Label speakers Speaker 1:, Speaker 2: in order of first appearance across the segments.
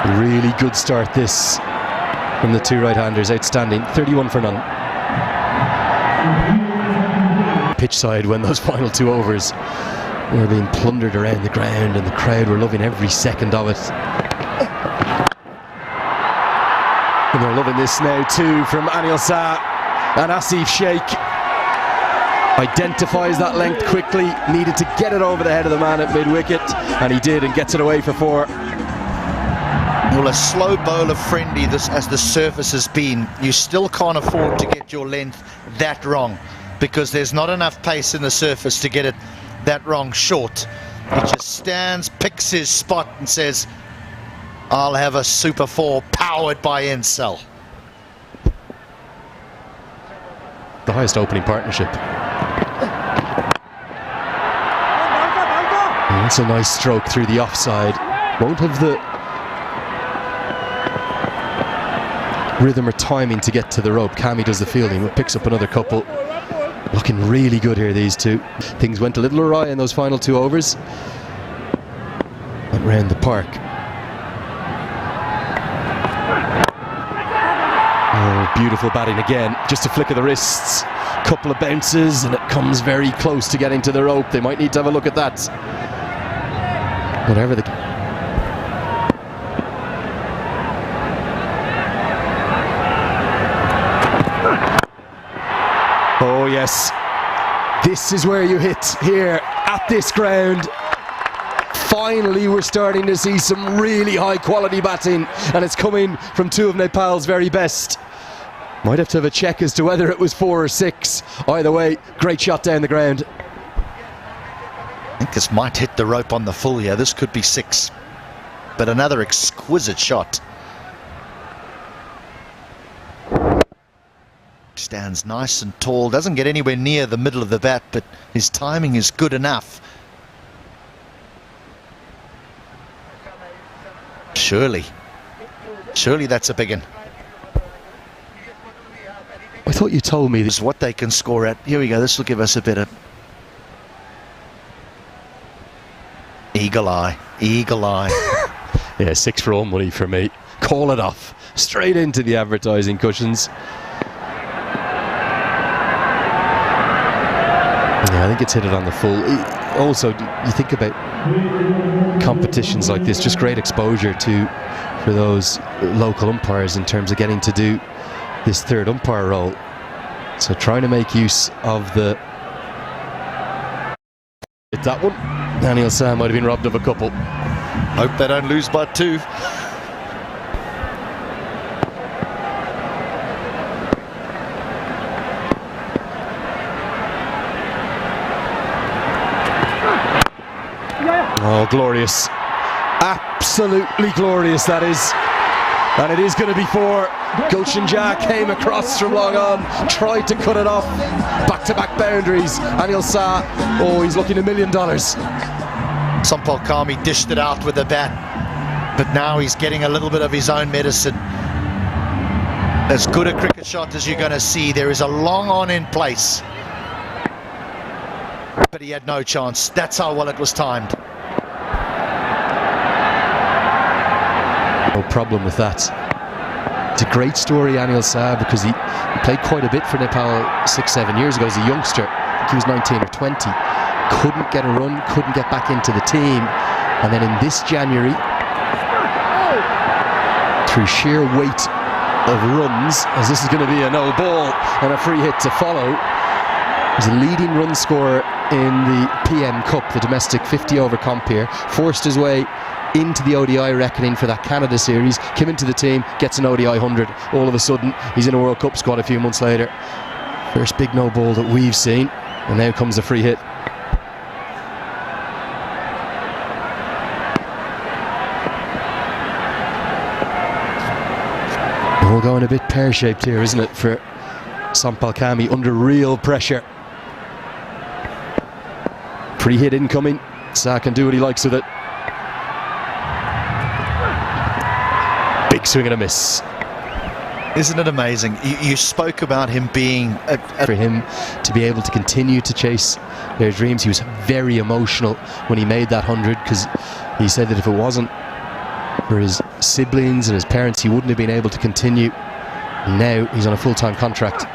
Speaker 1: Really good start this from the two right-handers, outstanding, 31 for none. Pitch side when those final 2 overs were being plundered around the ground and the crowd were loving every second of it. And they're loving this now too from Anil Shah, and Asif Sheikh identifies that length quickly, needed to get it over the head of the man at mid-wicket, and he did, and gets it away for 4.
Speaker 2: Well, a slow bowler friendly as the surface has been, you still can't afford to get your length that wrong, because there's not enough pace in the surface to get it that wrong short. He just stands, picks his spot and says, I'll have a Super 4 powered by Encel.
Speaker 1: The highest opening partnership. And that's a nice stroke through the offside. Won't have the rhythm or timing to get to the rope. Cammy does the fielding, but picks up another couple. Looking really good here, these two. Things went a little awry in those final 2 overs. Went round the park. Oh, beautiful batting again. Just a flick of the wrists, couple of bounces, and it comes very close to getting to the rope. They might need to have a look at that. Whatever the... Oh yes, this is where you hit here at this ground. Finally we're starting to see some really high quality batting, and it's coming from 2 of Nepal's very best. Might have to have a check as to whether it was 4 or 6. Either way, great shot down the ground.
Speaker 2: I think this might hit the rope on the full here. This could be 6, but another exquisite shot. Stands nice and tall, doesn't get anywhere near the middle of the bat, but his timing is good enough. Surely that's a big one.
Speaker 1: I thought you told me
Speaker 2: This is what they can score at. Here we go, this will give us a bit of eagle eye.
Speaker 1: Yeah, 6 for all money for me. Call it off, straight into the advertising cushions. Yeah, I think it's hit it on the full. Also, you think about competitions like this, just great exposure for those local umpires in terms of getting to do this 3rd umpire role. So trying to make use of that one. Anil Shah might have been robbed of a couple.
Speaker 2: Hope they don't lose by 2.
Speaker 1: Oh, glorious. Absolutely glorious, that is. And it is going to be 4. Gulshan Jah came across from long on, tried to cut it off. Back-to-back boundaries. Anil Shah, oh, he's looking $1 million.
Speaker 2: Sampal Kami dished it out with a bat, but now he's getting a little bit of his own medicine. As good a cricket shot as you're going to see. There is a long on in place, but he had no chance. That's how well it was timed.
Speaker 1: No problem with that. It's a great story, Anil Shah, because he played quite a bit for Nepal 6-7 years ago as a youngster. I think he was 19 or 20. Couldn't get a run, couldn't get back into the team. And then in this January, through sheer weight of runs, as this is going to be a no ball and a free hit to follow, he's a leading run scorer in the PM Cup, the domestic 50-over comp here. Forced his way into the ODI reckoning for that Canada series, came into the team, gets an ODI 100. All of a sudden, he's in a World Cup squad a few months later. First big no ball that we've seen, and now comes the free hit. All going a bit pear-shaped here, isn't it, for Sampal Kami, under real pressure. Free hit incoming. Shah can do what he likes with it. Big swing and a miss.
Speaker 2: Isn't it amazing? You spoke about him being
Speaker 1: for him to be able to continue to chase their dreams. He was very emotional when he made that 100, because he said that if it wasn't For his siblings and his parents, he wouldn't have been able to continue. Now he's on a full-time contract.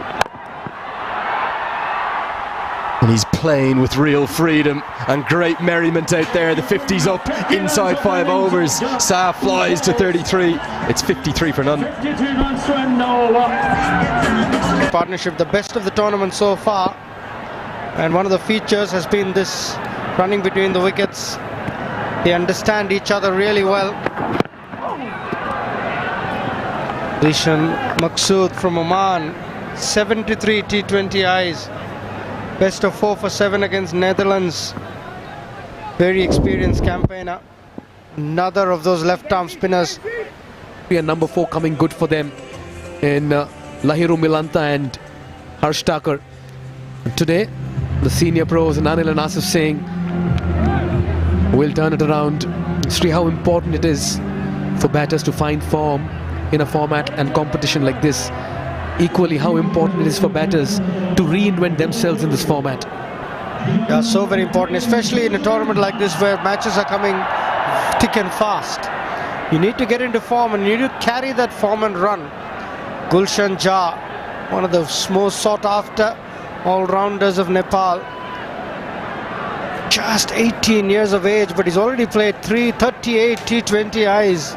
Speaker 1: And he's playing with real freedom and great merriment out there. The 50's up inside 5 overs. Sa flies to 33. It's 53 for none.
Speaker 3: Partnership, the best of the tournament so far. And one of the features has been this running between the wickets. They understand each other really well. Rishan Maqsood from Oman, 73 T20 Is. Best of 4 for 7 against Netherlands. Very experienced campaigner. Another of those left-arm spinners.
Speaker 4: Number 4 coming good for them in Lahiru Milanta and Harsh Thakur. Today, the senior pros and Anil and Asif saying, we'll turn it around. See how important it is for batters to find form in a format and competition like this. Equally how important it is for batters to reinvent themselves in this format.
Speaker 3: Yeah, so very important, especially in a tournament like this where matches are coming thick and fast. You need to get into form and you need to carry that form and run. Gulshan Jha, one of the most sought after all-rounders of Nepal. Just 18 years of age, but he's already played 38 T20 Is.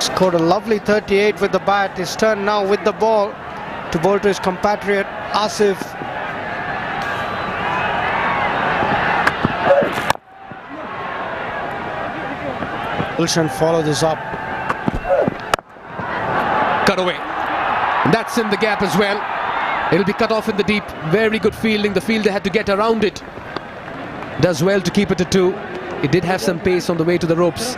Speaker 3: Scored a lovely 38 with the bat. His turn now with the ball to bowl to his compatriot Asif. Gulshan follow this up.
Speaker 4: Cut away. And that's in the gap as well. It'll be cut off in the deep. Very good fielding. The fielder had to get around it. Does well to keep it to 2. It did have some pace on the way to the ropes.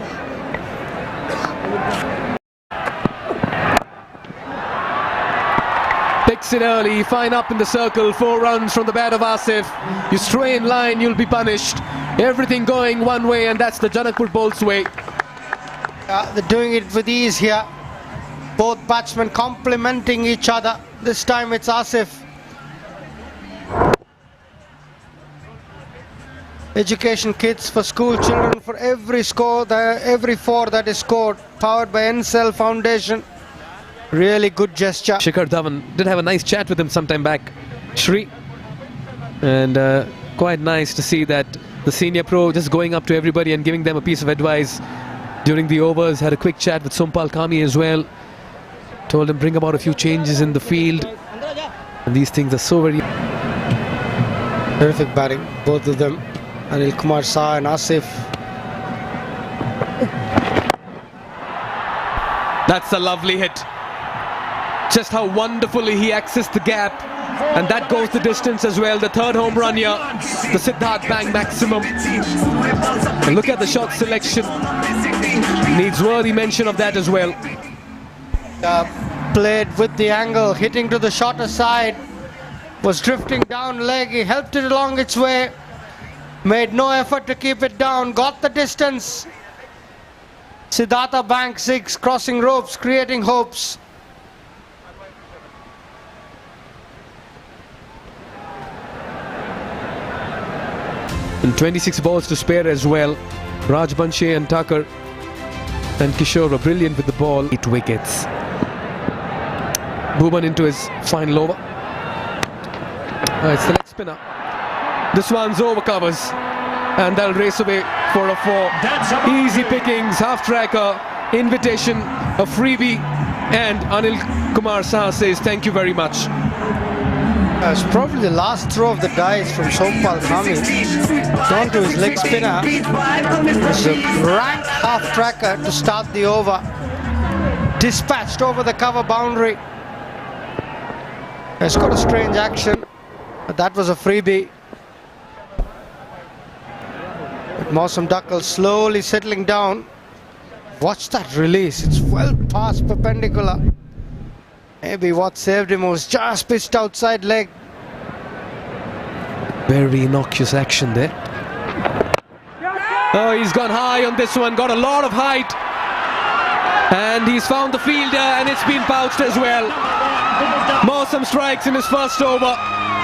Speaker 4: Picks it early, fine up in the circle, 4 runs from the bat of Asif. You stray in line, you'll be punished. Everything going one way, and that's the Janakpur bowls way.
Speaker 3: They're doing it with ease here. Both batsmen complementing each other. This time it's Asif. Education kits for school children for every 4 that is scored. Powered by NCell Foundation. Really good gesture.
Speaker 4: Shikhar Dhawan did have a nice chat with him sometime back, Shri. And quite nice to see that the senior pro just going up to everybody and giving them a piece of advice during the overs. Had a quick chat with Sompal Kami as well. Told him bring about a few changes in the field. And these things are so very...
Speaker 3: Terrific batting, both of them. Anil Kumar Shah and Asif.
Speaker 4: That's a lovely hit. Just how wonderfully he accessed the gap, and that goes the distance as well. The 3rd home run here, the Siddharth Bang maximum. And look at the shot selection. Needs worthy mention of that as well.
Speaker 3: Played with the angle, hitting to the shorter side. Was drifting down leg, he helped it along its way. Made no effort to keep it down, got the distance. Siddhartha Bank 6, crossing ropes, creating hopes.
Speaker 4: And 26 balls to spare as well. Raj Banshe and Thakur and Kishore were brilliant with the ball. 8 wickets. Bhuban into his final over. It's the leg spinner. This one's over covers. And they'll race away for a 4. Easy pickings, half tracker, invitation, a freebie. And Anil Kumar Shah says thank you very much.
Speaker 3: It's probably the last throw of the dice from Sompal Kami. Gone to his leg spinner. It's a rank half tracker to start the over. Dispatched over the cover boundary. It's got a strange action, but that was a freebie. Mawsum Duckle slowly settling down. Watch that release. It's well past perpendicular. Maybe what saved him was just pitched outside leg.
Speaker 4: Very innocuous action there. Oh, he's gone high on this one. Got a lot of height. And he's found the fielder, and it's been pouched as well. Mawsum strikes in his first over.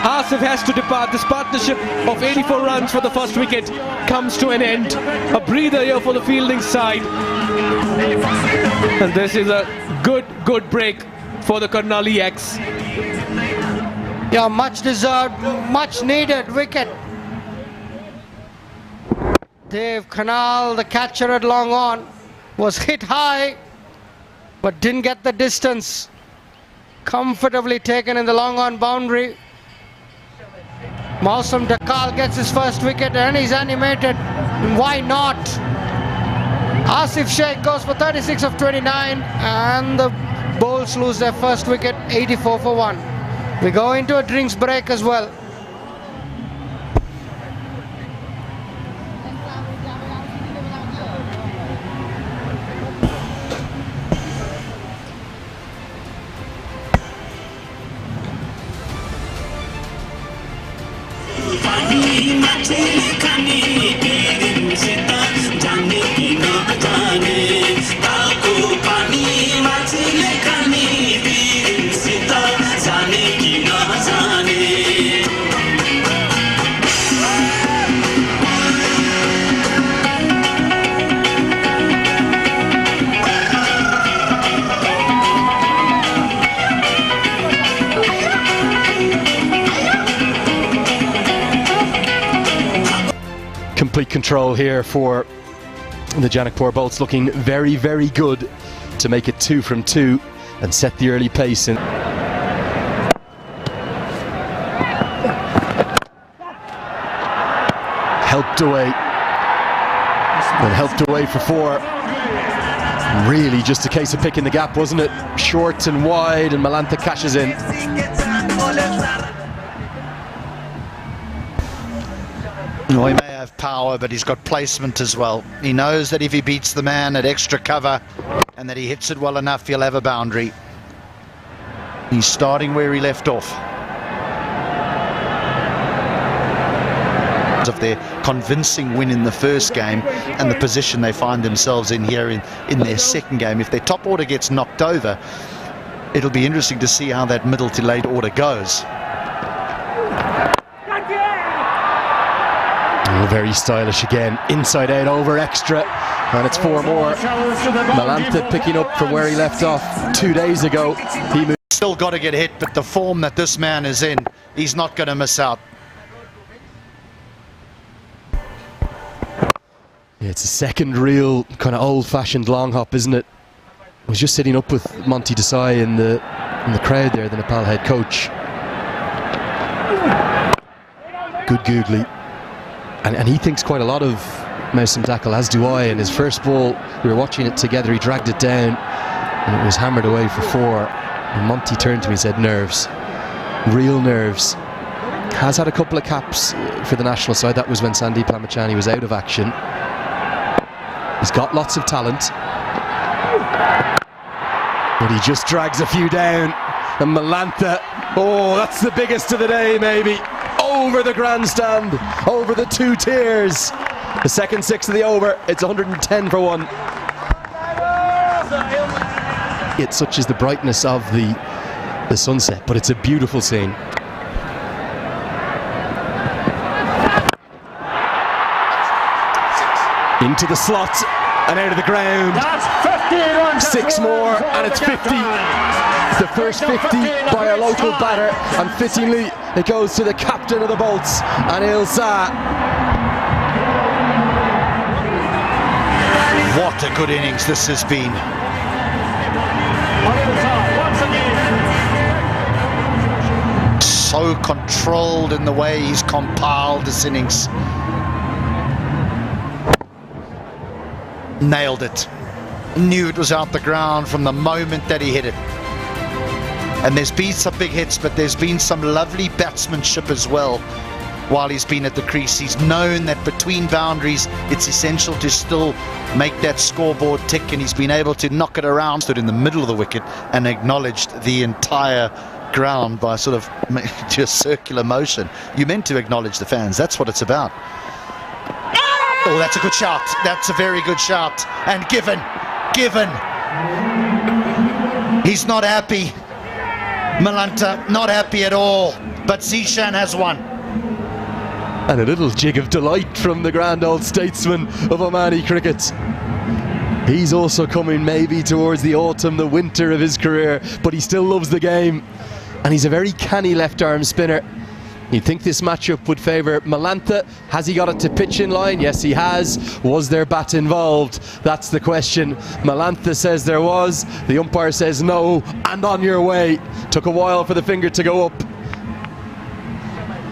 Speaker 4: Asif has to depart. This partnership of 84 runs for the first wicket comes to an end. A breather here for the fielding side. And this is a good break for the Karnali yaks.
Speaker 3: Yeah, much deserved, much needed wicket. Dave Karnal, the catcher at long on, was hit high but didn't get the distance. Comfortably taken in the long on boundary. Mausam Dakal gets his first wicket and he's animated. Why not? Asif Sheikh goes for 36 of 29 and the Bowls lose their first wicket, 84 for 1. We go into a drinks break as well.
Speaker 1: Complete control here for the Janakpur Bolts, looking very good to make it 2 from 2 and set the early pace in. Helped away for 4. Really just a case of picking the gap, wasn't it? Short and wide, and Malanta cashes in.
Speaker 2: Well, he may have power, but he's got placement as well. He knows that if he beats the man at extra cover and that he hits it well enough, he'll have a boundary. He's starting where he left off. Of their convincing win in the first game and the position they find themselves in here in their second game. If their top order gets knocked over, it'll be interesting to see how that middle to late order goes.
Speaker 1: Very stylish again, inside out over extra, and it's 4 more. Malanta picking up from where he left off 2 days ago. He moved.
Speaker 2: Still got to get hit, but the form that this man is in, he's not going to miss out.
Speaker 1: Yeah, it's a second real kind of old-fashioned long hop, isn't it? I was just sitting up with Monty Desai in the crowd there, the Nepal head coach. Good googly. And he thinks quite a lot of Mausam Dakal, as do I. And his first ball, we were watching it together, he dragged it down and it was hammered away for 4. And Monty turned to me and said, nerves, real nerves. Has had a couple of caps for the national side. That was when Sandeep Lamachani was out of action. He's got lots of talent, but he just drags a few down. And Malanta, oh, that's the biggest of the day maybe. Over the grandstand, over the 2 tiers. The second 6 of the over, it's 110 for 1. It's such as the brightness of the sunset, but it's a beautiful scene. Into the slot and out of the ground. 6 more and it's 50. The first 50 by a local batter, and fittingly it goes to the captain of the Bolts, Anil Shah.
Speaker 2: What a good innings this has been. So controlled in the way he's compiled this innings. Nailed it. Knew it was out the ground from the moment that he hit it. And there's been some big hits, but there's been some lovely batsmanship as well while he's been at the crease. He's known that between boundaries it's essential to still make that scoreboard tick, and he's been able to knock it around. Stood in the middle of the wicket and acknowledged the entire ground by sort of just circular motion. You meant to acknowledge the fans. That's what it's about. Oh, that's a good shout. That's a very good shout. And given. He's not happy. Malanta not happy at all. But Zishan has won.
Speaker 1: And a little jig of delight from the grand old statesman of Omani cricket. He's also coming maybe towards the autumn, the winter of his career, but he still loves the game. And he's a very canny left-arm spinner. You'd think this matchup would favour Malantha. Has he got it to pitch in line? Yes, he has. Was there bat involved? That's the question. Malantha says there was. The umpire says no. And on your way. Took a while for the finger to go up.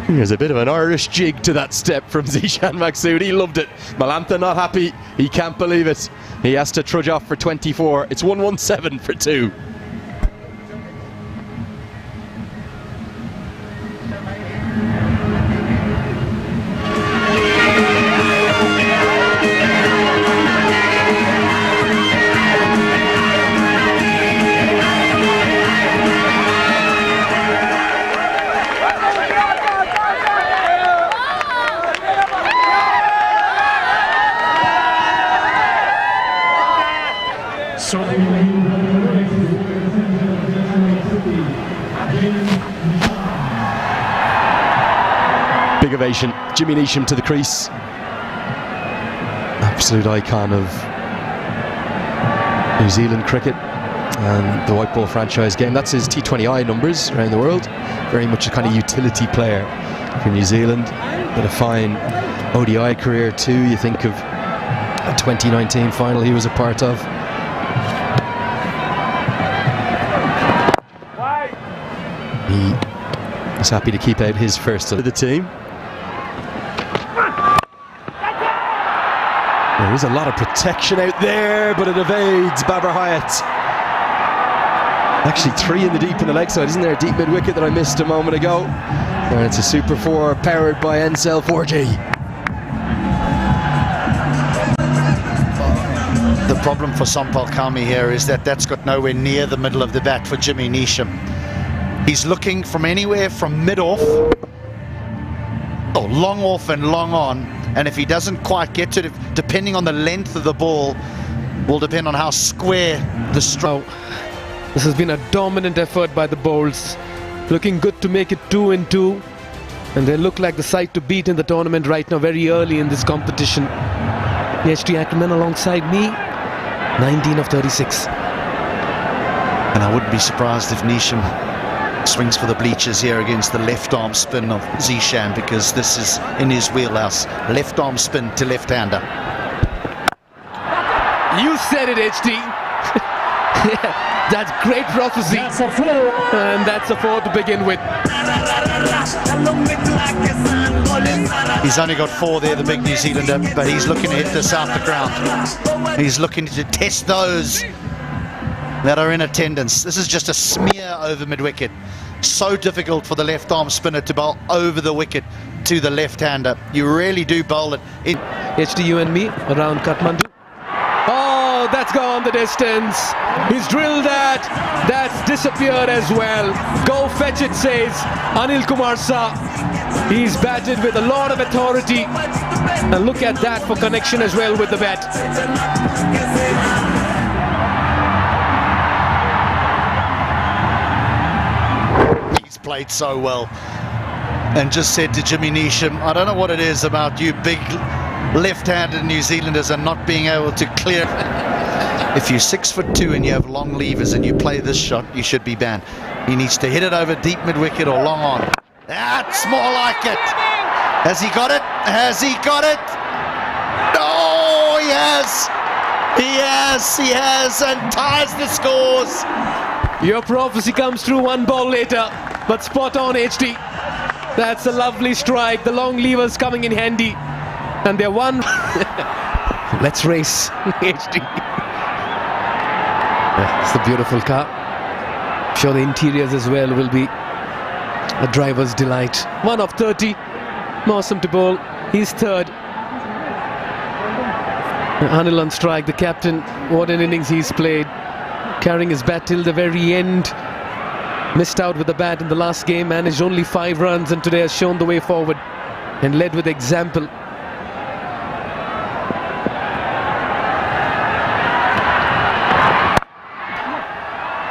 Speaker 1: There's a bit of an Irish jig to that step from Zishan Maksud. He loved it. Malantha not happy. He can't believe it. He has to trudge off for 24. It's 117 for 2. Big ovation. Jimmy Neesham to the crease. Absolute icon of New Zealand cricket and the white ball franchise game. That's his T20I numbers around the world. Very much a kind of utility player for New Zealand. But a fine ODI career too. You think of a 2019 final he was a part of. He was happy to keep out his first of the team. There is a lot of protection out there, but it evades Babar Hyatt. Actually 3 in the deep in the leg side, isn't there? A deep mid-wicket that I missed a moment ago. And it's a Super 4 powered by Ncell 4G.
Speaker 2: The problem for Sampal Kami here is that that's got nowhere near the middle of the bat for Jimmy Neesham. He's looking from anywhere from mid-off, or long off and long on. And if he doesn't quite get to it, depending on the length of the ball, will depend on how square the stroke.
Speaker 4: This has been a dominant effort by the bowls. Looking good to make it 2-2. And they look like the side to beat in the tournament right now, very early in this competition. PhD Ackerman alongside me, 19 of 36.
Speaker 2: And I wouldn't be surprised if Neesham swings for the bleachers here against the left arm spin of Zishan, because this is in his wheelhouse. Left arm spin to left-hander.
Speaker 4: You said it, HD. Yeah, that's great prophecy. And that's a 4 to begin with.
Speaker 2: He's only got 4 there, the big New Zealander, but he's looking to hit this out the ground. He's looking to test those that are in attendance. This is just a smear over mid-wicket. So difficult for the left arm spinner to bowl over the wicket to the left-hander. You really do bowl it in.
Speaker 4: HD, you and me around Kathmandu. Oh, that's gone the distance. He's drilled that. That's disappeared as well. Go fetch it, says Anil Kumar Shah. He's batted with a lot of authority. And look at that for connection as well with the bat.
Speaker 2: Played so well, and just said to Jimmy Neesham, I don't know what it is about you big left-handed New Zealanders and not being able to clear. If you're 6'2" and you have long levers and you play this shot, you should be banned. He needs to hit it over deep mid-wicket or long on. That's more like it. Has he got it? Has he got it? No, he has. He has, and ties the scores.
Speaker 4: Your prophecy comes through 1 ball later, but spot on, HD. That's a lovely strike. The long levers coming in handy, and they're one. Let's race, HD. Yeah, it's a beautiful car. I'm sure the interiors as well will be a driver's delight. 1 of 30. Awesome to bowl. He's 3rd. Anil on strike, the captain. What an innings he's played. Carrying his bat till the very end. Missed out with the bat in the last game, managed only 5 runs, and today has shown the way forward and led with example.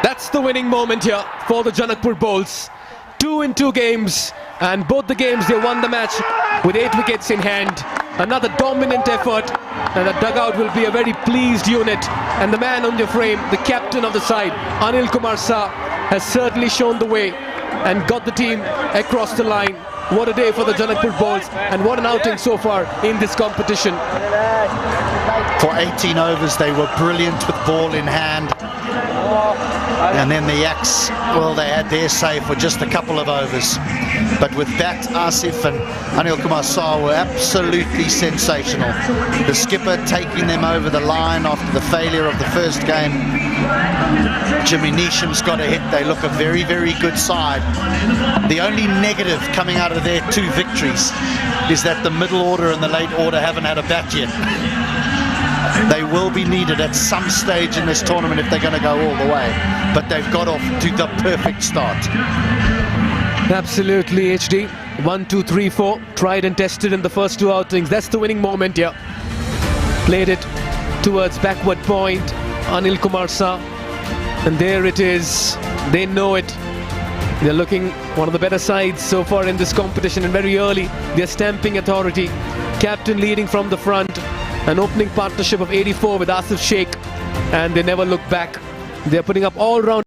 Speaker 4: That's the winning moment here for the Janakpur bowls. 2 in 2 games, and both the games they won the match with 8 wickets in hand. Another dominant effort, and the dugout will be a very pleased unit. And the man on the frame, the captain of the side, Anil Kumar Shah, has certainly shown the way and got the team across the line. What a day for the Janakpur Bulls, and what an outing so far in this competition.
Speaker 2: For 18 overs, they were brilliant with ball in hand. And then the Yaks, well, they had their say for just a couple of overs. But with that, Asif and Anil Kumar Shah were absolutely sensational. The skipper taking them over the line after the failure of the first game. Jimmy Neesham's got a hit. They look a very, very good side. The only negative coming out of their 2 victories is that the middle order and the late order haven't had a bat yet. They will be needed at some stage in this tournament if they're going to go all the way. But they've got off to the perfect start.
Speaker 4: Absolutely, HD. 1, 2, 3, 4. Tried and tested in the first 2 outings. That's the winning moment here. Played it towards backward point. Anil Kumar Shah. And there it is. They know it. They're looking one of the better sides so far in this competition, and very early they're stamping authority. Captain leading from the front. An opening partnership of 84 with Asif Sheikh, and they never look back. They're putting up all-round